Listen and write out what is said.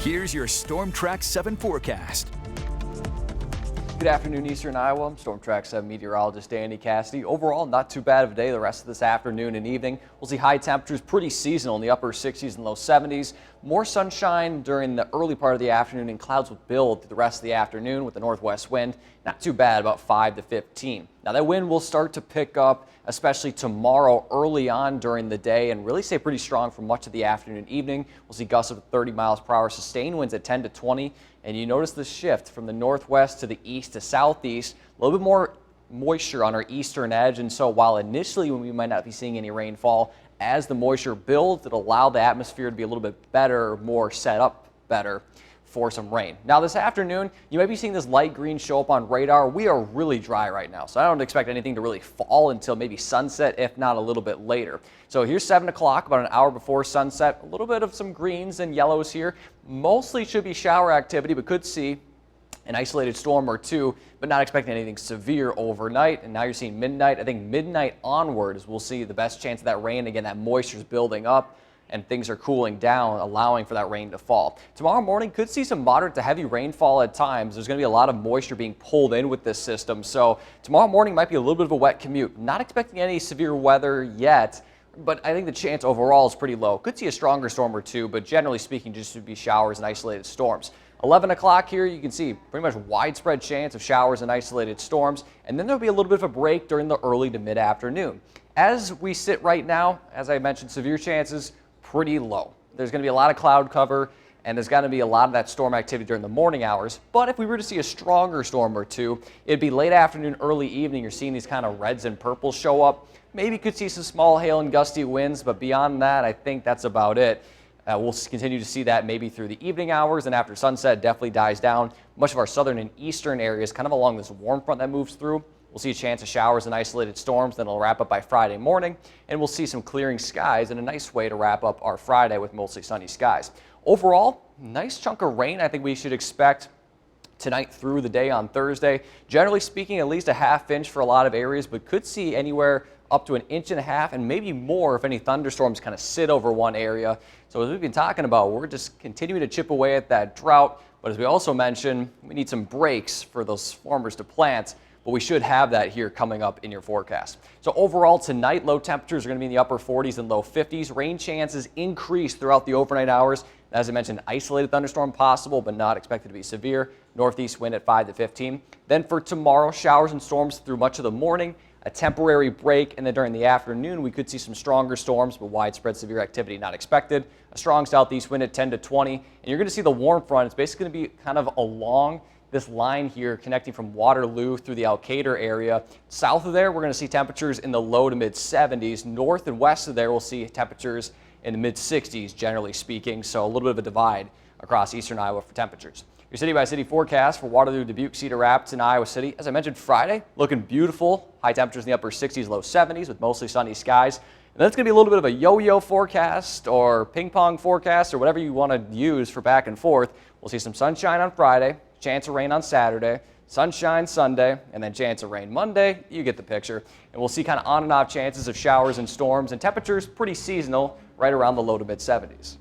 Here's your Storm Track 7 forecast. Good afternoon, Eastern Iowa. I'm Storm Track 7 meteorologist Danny Cassidy. Overall, not too bad of a day the rest of this afternoon and evening. We'll see high temperatures pretty seasonal in the upper 60s and low 70s. More sunshine during the early part of the afternoon, and clouds will build through the rest of the afternoon with the northwest wind. Not too bad, about 5 to 15. Now that wind will start to pick up, especially tomorrow early on during the day, and really stay pretty strong for much of the afternoon and evening. We'll see gusts of 30 miles per hour, sustained winds at 10 to 20. And you notice the shift from the northwest to the east to southeast, a little bit more moisture on our eastern edge. And so while initially we might not be seeing any rainfall, as the moisture builds, it'll allow the atmosphere to be a little bit better, more set up better for some rain. Now this afternoon, you might be seeing this light green show up on radar. We are really dry right now, so I don't expect anything to really fall until maybe sunset, if not a little bit later. So here's 7 o'clock, about an hour before sunset. A little bit of some greens and yellows here. Mostly should be shower activity, but could see an isolated storm or two, but not expecting anything severe overnight. And now you're seeing midnight. I think midnight onwards, we'll see the best chance of that rain. Again, that moisture is building up and things are cooling down, allowing for that rain to fall. Tomorrow morning could see some moderate to heavy rainfall at times. There's going to be a lot of moisture being pulled in with this system. So tomorrow morning might be a little bit of a wet commute. Not expecting any severe weather yet, but I think the chance overall is pretty low. Could see a stronger storm or two, but generally speaking, just would be showers and isolated storms. 11 o'clock here, you can see pretty much widespread chance of showers and isolated storms, and then there'll be a little bit of a break during the early to mid-afternoon. As we sit right now, as I mentioned, severe chances pretty low. There's going to be a lot of cloud cover, and there's going to be a lot of that storm activity during the morning hours. But if we were to see a stronger storm or two, it'd be late afternoon, early evening. You're seeing these kind of reds and purples show up. Maybe could see some small hail and gusty winds, but beyond that, I think that's about it. We'll continue to see that maybe through the evening hours, and after sunset, definitely dies down. Much of our southern and eastern areas, kind of along this warm front that moves through, we'll see a chance of showers and isolated storms. Then it'll wrap up by Friday morning, and we'll see some clearing skies and a nice way to wrap up our Friday with mostly sunny skies. Overall, nice chunk of rain I think we should expect tonight through the day on Thursday. Generally speaking, at least a half inch for a lot of areas, but could see anywhere up to 1.5 inches and maybe more if any thunderstorms kind of sit over one area. So as we've been talking about, we're just continuing to chip away at that drought. But as we also mentioned, we need some breaks for those farmers to plant. But we should have that here coming up in your forecast. So overall tonight, low temperatures are going to be in the upper 40s and low 50s. Rain chances increase throughout the overnight hours. As I mentioned, isolated thunderstorm possible, but not expected to be severe. Northeast wind at 5 to 15. Then for tomorrow, showers and storms through much of the morning. A temporary break, and then during the afternoon, we could see some stronger storms, but widespread severe activity not expected. A strong southeast wind at 10 to 20, and you're going to see the warm front. It's basically going to be kind of along this line here connecting from Waterloo through the Alcater area. South of there, we're going to see temperatures in the low to mid 70s. North and west of there, we'll see temperatures in the mid 60s, generally speaking. So a little bit of a divide across eastern Iowa for temperatures. Your city-by-city forecast for Waterloo, Dubuque, Cedar Rapids, and Iowa City. As I mentioned, Friday, looking beautiful. High temperatures in the upper 60s, low 70s with mostly sunny skies. And that's going to be a little bit of a yo-yo forecast or ping-pong forecast or whatever you want to use for back and forth. We'll see some sunshine on Friday, chance of rain on Saturday, sunshine Sunday, and then chance of rain Monday. You get the picture. And we'll see kind of on and off chances of showers and storms, and temperatures pretty seasonal, right around the low to mid 70s.